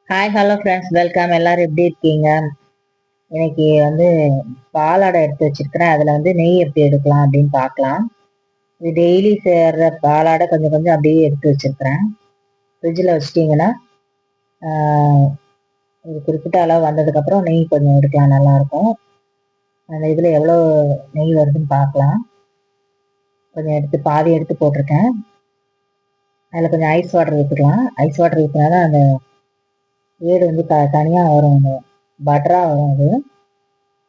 Hi hello friends, welcome. எல்லாரும் எப்படி இருக்கீங்க? இன்னைக்கு பாலாடை எடுத்து வச்சிருக்கிறேன். அதில் நெய் எப்படி எடுக்கலாம் அப்படின்னு பார்க்கலாம். இது டெய்லி சேர்ற பாலாடை கொஞ்சம் கொஞ்சம் அப்படியே எடுத்து வச்சிருக்கிறேன். ஃப்ரிட்ஜில் வச்சிட்டிங்கன்னா இது குறிப்பிட்ட அளவு வந்ததுக்கப்புறம் நெய் கொஞ்சம் எடுக்கலாம், நல்லாயிருக்கும். அந்த இதில் எவ்வளோ நெய் வருதுன்னு பார்க்கலாம். கொஞ்சம் எடுத்து பாதி எடுத்து போட்டிருக்கேன். அதில் கொஞ்சம் ஐஸ் வாட்டர் ஊற்றிக்கலாம். ஐஸ் வாட்டர் ஊற்றினா தான் அந்த ஏடு தனியாக வரும், அந்த பட்டராக வரும். அது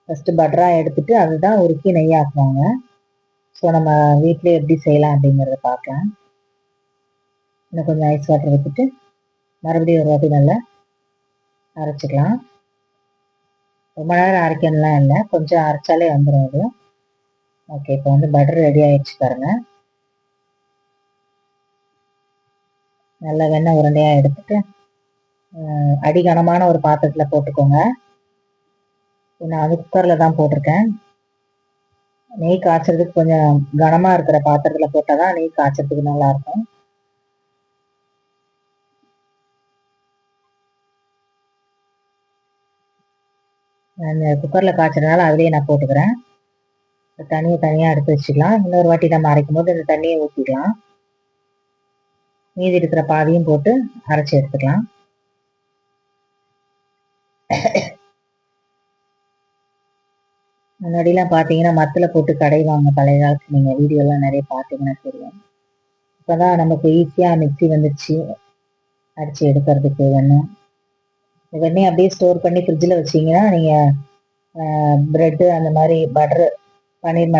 ஃபஸ்ட்டு பட்டராக எடுத்துட்டு அதுதான் உருக்கி நெய்யாக்குவாங்க. ஸோ நம்ம வீட்டிலே எப்படி செய்யலாம் அப்படிங்கிறத பார்க்கலாம். இன்னும் கொஞ்சம் ஐஸ் வாட்டர் ஊற்றிட்டு மறுபடியும் ஒரு வாட்டி நல்லா அரைச்சிக்கலாம். ரொம்ப நேரம் அரைக்கணும்லாம் இல்லை, கொஞ்சம் அரைச்சாலே வந்துடும் அது. ஓகே, இப்போ பட்டர் ரெடி ஆயிடுச்சு பாருங்க. நல்லா வெண்ணெய் உருண்டையாக எடுத்துட்டு அடிகனமான ஒரு பாத்திரத்தில் போட்டுக்கோங்க. நான் குக்கரில் தான் போட்டிருக்கேன். நெய் காய்ச்சறதுக்கு கொஞ்சம் கனமாக இருக்கிற பாத்திரத்தில் போட்டால் தான் நெய் காய்ச்சறதுக்கு நல்லாயிருக்கும். அந்த குக்கரில் காய்ச்சறதுனால அதுலேயே நான் போட்டுக்கிறேன். தண்ணியை தனியாக எடுத்து வச்சுக்கலாம். இன்னொரு வாட்டி நம்ம அரைக்கும் போது இந்த தண்ணியை ஊற்றிக்கலாம். மீதி இருக்கிற பாதியும் போட்டு அரைச்சி எடுத்துக்கலாம். முன்னாடிலாம் பார்த்தீங்கன்னா மத்தில் போட்டு கடைவாங்க, பழைய காலத்துல. நீங்கள் வீடியோலாம் நிறைய பார்த்தீங்கன்னா தெரியும். இப்போதான் நமக்கு ஈஸியாக மிக்ஸி வந்துடுச்சு அரைச்சி எடுக்கிறதுக்கு. வெண்ணெய் அப்படியே ஸ்டோர் பண்ணி ஃப்ரிட்ஜில் வச்சிங்கன்னா நீங்கள் ப்ரெட்டு அந்த மாதிரி பட்டர், பன்னீர்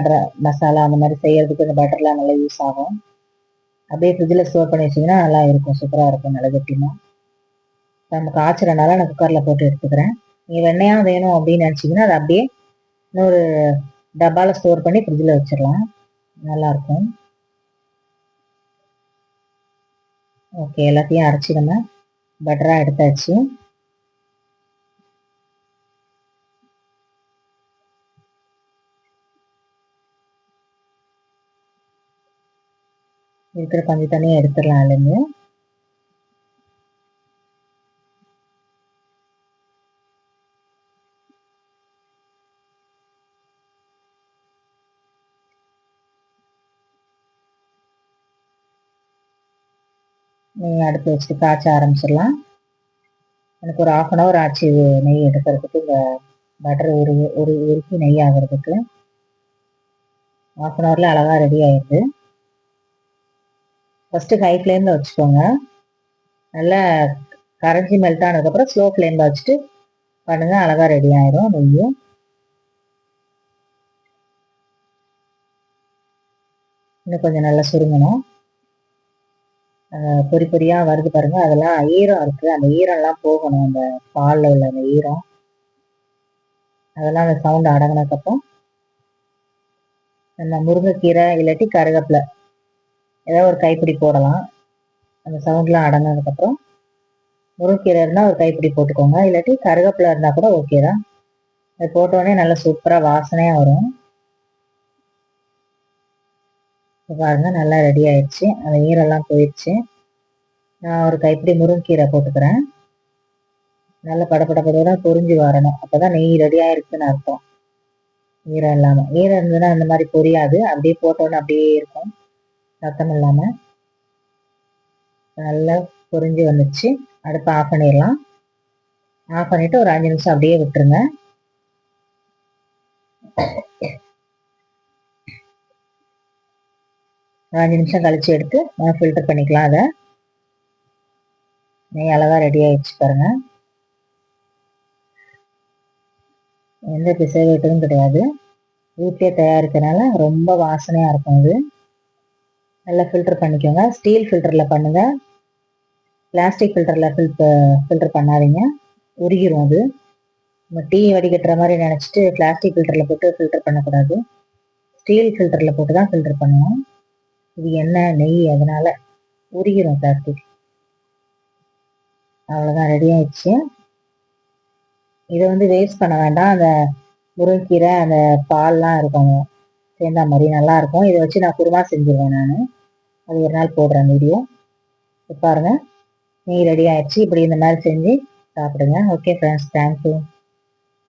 மசாலா அந்த மாதிரி செய்யறதுக்கு இந்த பட்டர்லாம் நல்லா யூஸ் ஆகும். அப்படியே ஃப்ரிட்ஜில் ஸ்டோர் பண்ணி வச்சிங்கன்னா நல்லா இருக்கும், சூப்பராக இருக்கும், நல்ல கட்டிமா. நம்ம காய்ச்சறனால நான் குக்கரில் போட்டு எடுத்துக்கிறேன். நீங்கள் வெண்ணெயாக வேணும் அப்படின்னு நினச்சிங்கன்னா அதை அப்படியே இன்னொரு டப்பாவில் ஸ்டோர் பண்ணி ஃப்ரிட்ஜில் வச்சிடலாம், நல்லாயிருக்கும். ஓகே, எல்லாத்தையும் அரைச்சி நம்ம பட்டராக எடுத்தாச்சு. இருக்கிற கொஞ்சம் தண்ணியை எடுத்துடலாம் அதுலேருந்து. நீங்கள் அடுப்பு வச்சுட்டு காய்ச்ச ஆரம்பிச்சிடலாம். எனக்கு ஒரு 1/2 hour ஆச்சு நெய் எடுக்கிறதுக்கு. இந்த பட்டர் உருக்கி நெய் ஆகிறதுக்கு 1/2 hourல அழகாக ரெடி ஆயிடுது. ஃபஸ்ட்டு ஹை ஃப்ளேமில் வச்சுக்கோங்க. நல்லா கரைஞ்சி மெல்ட் ஆனதுக்கப்புறம் ஸ்லோ ஃப்ளேமில் வச்சுட்டு பண்ணுங்கள், அழகாக ரெடி ஆயிடும் நெய். இன்னும் கொஞ்சம் நல்லா சுருங்கணும். பொறி பொறியாக வருது பாருங்க, அதெல்லாம் ஈரம் இருக்குது, அந்த ஈரம்லாம் போகணும். அந்த பாலில் உள்ள அந்த ஈரம் அதெல்லாம் அந்த சவுண்ட் அடங்கினதுக்கப்புறம் நம்ம முருங்கைக்கீரை இல்லாட்டி கருவேப்பிலை ஏதாவது ஒரு கைப்பிடி போடலாம். அந்த சவுண்ட்லாம் அடங்கினதுக்கப்புறம் முருங்கைக்கீரை இருந்தால் ஒரு கைப்பிடி போட்டுக்கோங்க, இல்லாட்டி கருவேப்பிலை இருந்தால் கூட ஓகே தான். அது போட்டோடனே நல்லா சூப்பராக வாசனையாக வரும். பாருங்க, நல்லா ரெடி ஆயிடுச்சு, அந்த ஈரெல்லாம் போயிடுச்சு. நான் ஒரு கைப்பிடி முருங்கைக்கீரை போட்டுக்கிறேன். நல்லா படப்படப்பட பொரிஞ்சு வரணும், அப்போதான் நெய் ரெடி ஆயிருக்குன்னு அர்த்தம். ஈரம் இல்லாமல், ஈரம் இருந்ததுன்னா அந்த மாதிரி பொரியாது, அப்படியே போட்டோன்னு அப்படியே இருக்கும், சத்தம் இல்லாமல். நல்லா பொரிஞ்சு வந்துடுச்சு. அடுப்பை ஆஃப் பண்ணிடலாம். ஆஃப் பண்ணிட்டு ஒரு 5 நிமிஷம் அப்படியே விட்டுருங்க. ஒரு 5 நிமிஷம் கழிச்சு எடுத்து ஃபில்டர் பண்ணிக்கலாம். அதை நெய் அழகாக ரெடி ஆயிடுச்சு பாருங்க. எந்த பிசைவேட்டும் கிடையாது, வீட்டிலே தயாரிக்கிறனால ரொம்ப வாசனையாக இருக்கும். இது நல்லா ஃபில்டர் பண்ணிக்கோங்க. ஸ்டீல் ஃபில்டரில் பண்ணுங்க, பிளாஸ்டிக் ஃபில்டரில் ஃபில்டர் பண்ணாதீங்க, உருகிரும் அது. நம்ம டீ வடிகட்டுற மாதிரி நினச்சிட்டு பிளாஸ்டிக் ஃபில்டரில் போட்டு ஃபில்டர் பண்ணக்கூடாது, ஸ்டீல் ஃபில்டரில் போட்டு தான் ஃபில்டர் பண்ணணும். இது எண்ணெய் நெய், அதனால உருகிரும் பிளாஸ்டிக். அவ்வளோதான், ரெடி ஆயிடுச்சு. இதை வேஸ்ட் பண்ண வேண்டாம். அந்த முருங்கைக்கீரை அந்த பால்லாம் இருக்கும் சேர்ந்தா மாதிரி நல்லா இருக்கும். இதை வச்சு நான் குருமா செஞ்சிருவேன். நான் அது ஒரு நாள் போடுறேன் வீடியோ. பாருங்க, நெய் ரெடி ஆயிடுச்சு. இப்படி இந்த மாதிரி செஞ்சு சாப்பிடுங்க. Okay friends, thank you.